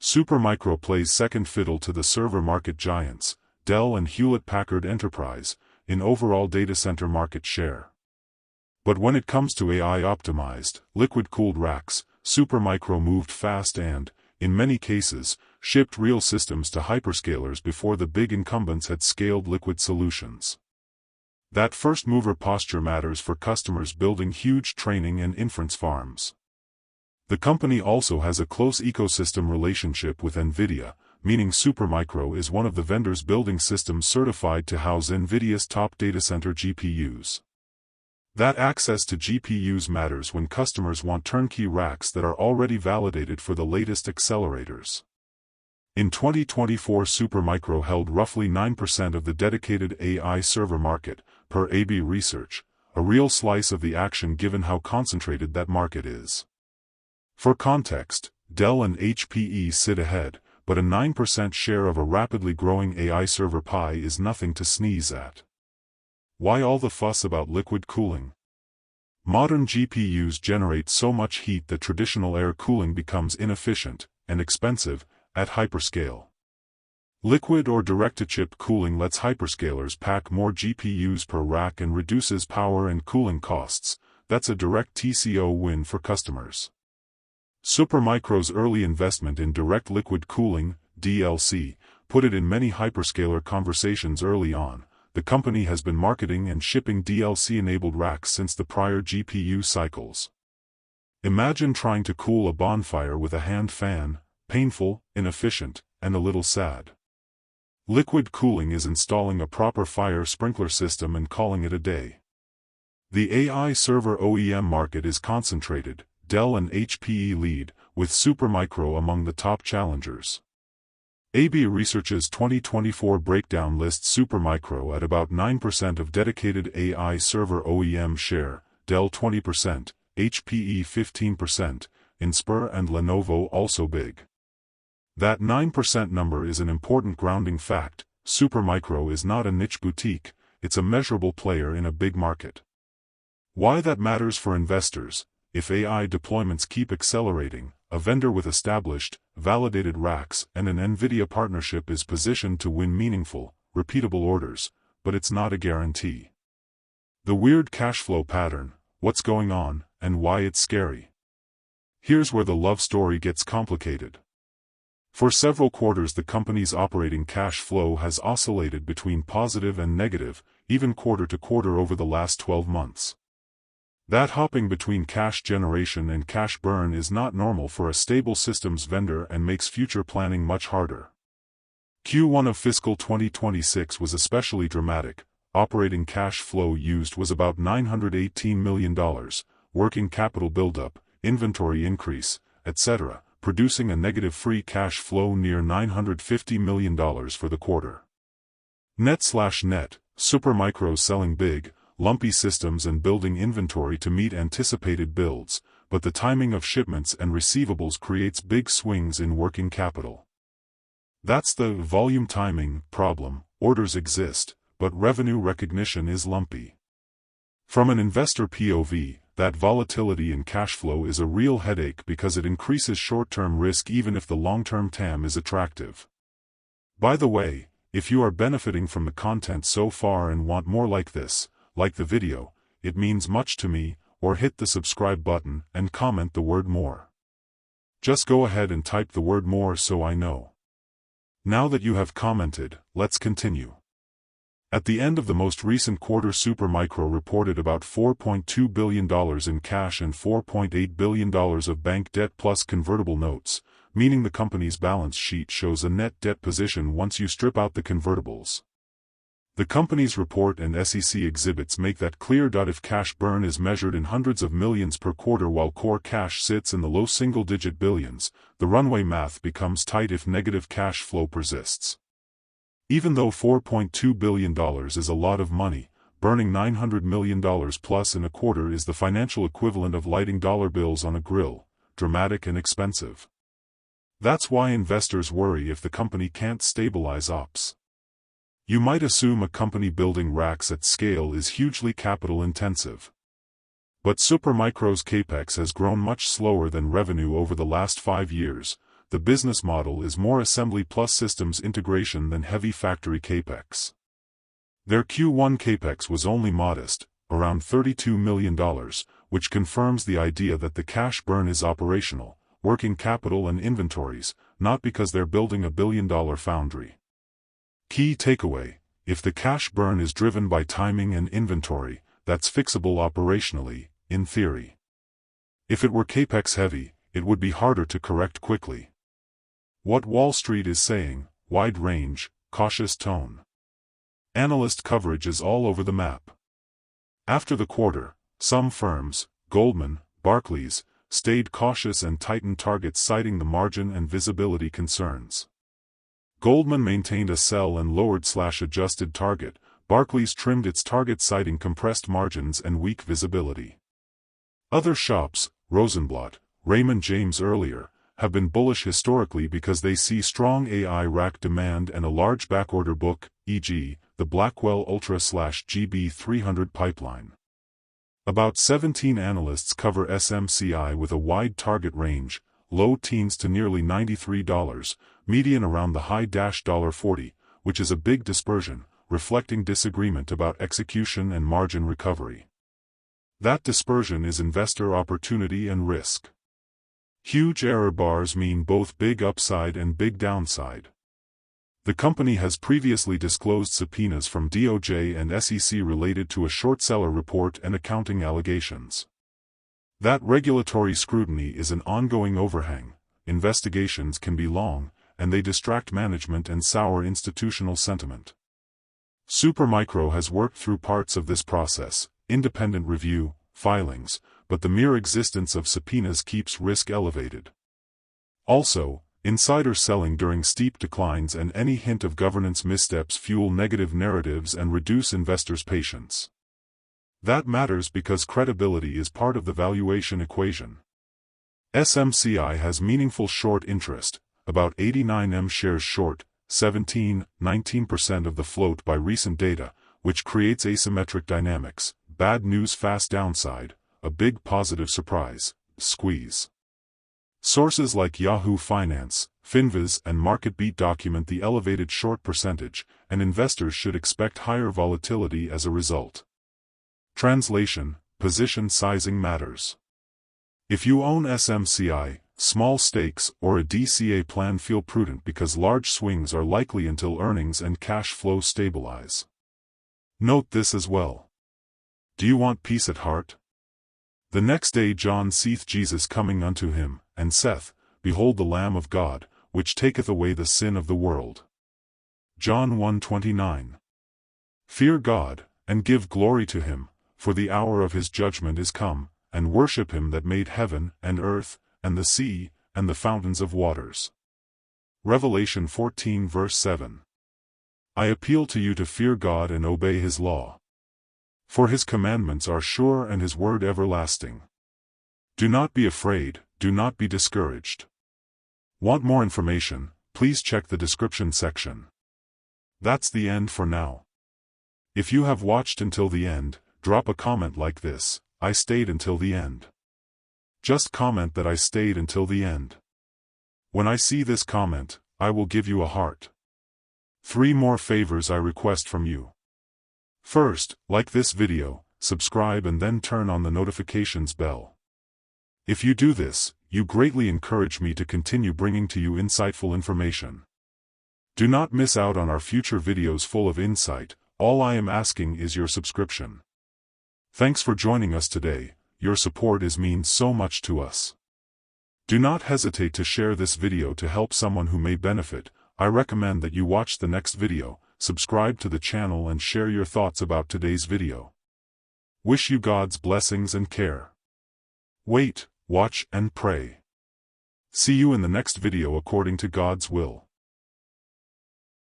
Supermicro plays second fiddle to the server market giants, Dell and Hewlett-Packard Enterprise, in overall data center market share. But when it comes to AI-optimized, liquid-cooled racks, Supermicro moved fast and, in many cases, shipped real systems to hyperscalers before the big incumbents had scaled liquid solutions. That first-mover posture matters for customers building huge training and inference farms. The company also has a close ecosystem relationship with NVIDIA, meaning Supermicro is one of the vendors building systems certified to house NVIDIA's top data center GPUs. That access to GPUs matters when customers want turnkey racks that are already validated for the latest accelerators. In 2024, Supermicro held roughly 9% of the dedicated AI server market, per AB Research, a real slice of the action given how concentrated that market is. For context, Dell and HPE sit ahead, but a 9% share of a rapidly growing AI server pie is nothing to sneeze at. Why all the fuss about liquid cooling? Modern GPUs generate so much heat that traditional air cooling becomes inefficient and expensive at hyperscale. Liquid or direct-to-chip cooling lets hyperscalers pack more GPUs per rack and reduces power and cooling costs. That's a direct TCO win for customers. Supermicro's early investment in direct liquid cooling, DLC, put it in many hyperscaler conversations early on. The company has been marketing and shipping DLC-enabled racks since the prior GPU cycles. Imagine trying to cool a bonfire with a hand fan, painful, inefficient, and a little sad. Liquid cooling is installing a proper fire sprinkler system and calling it a day. The AI server OEM market is concentrated, Dell and HPE lead, with Supermicro among the top challengers. AB Research's 2024 breakdown lists Supermicro at about 9% of dedicated AI server OEM share, Dell 20%, HPE 15%, Inspur and Lenovo also big. That 9% number is an important grounding fact. Supermicro is not a niche boutique, it's a measurable player in a big market. Why that matters for investors? If AI deployments keep accelerating, a vendor with established, validated racks and an NVIDIA partnership is positioned to win meaningful, repeatable orders, but it's not a guarantee. The weird cash flow pattern, what's going on, and why it's scary. Here's where the love story gets complicated. For several quarters the company's operating cash flow has oscillated between positive and negative, even quarter to quarter over the last 12 months. That hopping between cash generation and cash burn is not normal for a stable systems vendor and makes future planning much harder. Q1 of fiscal 2026 was especially dramatic. Operating cash flow used was about $918 million, working capital buildup, inventory increase, etc., producing a negative free cash flow near $950 million for the quarter. Net, Supermicro selling big, lumpy systems and building inventory to meet anticipated builds, but the timing of shipments and receivables creates big swings in working capital. That's the volume timing problem. Orders exist, but revenue recognition is lumpy. From an investor POV, that volatility in cash flow is a real headache because it increases short-term risk even if the long-term TAM is attractive. By the way, if you are benefiting from the content so far and want more like this, like the video, it means much to me, or hit the subscribe button and comment the word more. Just go ahead and type the word more so I know. Now that you have commented, let's continue. At the end of the most recent quarter, Supermicro reported about $4.2 billion in cash and $4.8 billion of bank debt plus convertible notes, meaning the company's balance sheet shows a net debt position once you strip out the convertibles. The company's report and SEC exhibits make that clear. If cash burn is measured in hundreds of millions per quarter while core cash sits in the low single-digit billions, the runway math becomes tight if negative cash flow persists. Even though $4.2 billion is a lot of money, burning $900 million plus in a quarter is the financial equivalent of lighting dollar bills on a grill, dramatic and expensive. That's why investors worry if the company can't stabilize ops. You might assume a company building racks at scale is hugely capital intensive. But Supermicro's capex has grown much slower than revenue over the last 5 years, the business model is more assembly plus systems integration than heavy factory capex. Their Q1 capex was only modest, around $32 million, which confirms the idea that the cash burn is operational, working capital and inventories, not because they're building a billion-dollar foundry. Key takeaway: if the cash burn is driven by timing and inventory, that's fixable operationally, in theory. If it were capex heavy, it would be harder to correct quickly. What Wall Street is saying: wide range, cautious tone. Analyst coverage is all over the map. After the quarter, some firms, Goldman, Barclays, stayed cautious and tightened targets, citing the margin and visibility concerns. Goldman maintained a sell and lowered/adjusted target. Barclays trimmed its target, citing compressed margins and weak visibility. Other shops, Rosenblatt, Raymond James earlier, have been bullish historically because they see strong AI rack demand and a large backorder book, e.g., the Blackwell Ultra/GB300 pipeline. About 17 analysts cover SMCI with a wide target range, low teens to nearly $93, median around the high $40, which is a big dispersion, reflecting disagreement about execution and margin recovery. That dispersion is investor opportunity and risk. Huge error bars mean both big upside and big downside. The company has previously disclosed subpoenas from DOJ and SEC related to a short seller report and accounting allegations. That regulatory scrutiny is an ongoing overhang. Investigations can be long, and they distract management and sour institutional sentiment. Supermicro has worked through parts of this process, independent review, filings, but the mere existence of subpoenas keeps risk elevated. Also, insider selling during steep declines and any hint of governance missteps fuel negative narratives and reduce investors' patience. That matters because credibility is part of the valuation equation. SMCI has meaningful short interest, about 89M shares short, 19% of the float by recent data, which creates asymmetric dynamics, bad news fast downside, a big positive surprise, squeeze. Sources like Yahoo Finance, Finviz and MarketBeat document the elevated short percentage, and investors should expect higher volatility as a result. Translation: position sizing matters. If you own SMCI, small stakes or a DCA plan, feel prudent because large swings are likely until earnings and cash flow stabilize. Note this as well. Do you want peace at heart? The next day John seeth Jesus coming unto him, and saith, Behold the Lamb of God, which taketh away the sin of the world. John 1:29. Fear God, and give glory to him, for the hour of his judgment is come, and worship him that made heaven, and earth, and the sea, and the fountains of waters. Revelation 14 verse 7. I appeal to you to fear God and obey his law. For his commandments are sure and his word everlasting. Do not be afraid, do not be discouraged. Want more information? Please check the description section. That's the end for now. If you have watched until the end, drop a comment like this: I stayed until the end. Just comment that I stayed until the end. When I see this comment, I will give you a heart. 3 more favors I request from you. First, like this video, subscribe and then turn on the notifications bell. If you do this, you greatly encourage me to continue bringing to you insightful information. Do not miss out on our future videos full of insight. All I am asking is your subscription. Thanks for joining us today. Your support means so much to us. Do not hesitate to share this video to help someone who may benefit. I recommend that you watch the next video, subscribe to the channel and share your thoughts about today's video. Wish you God's blessings and care. Wait, watch and pray. See you in the next video according to God's will.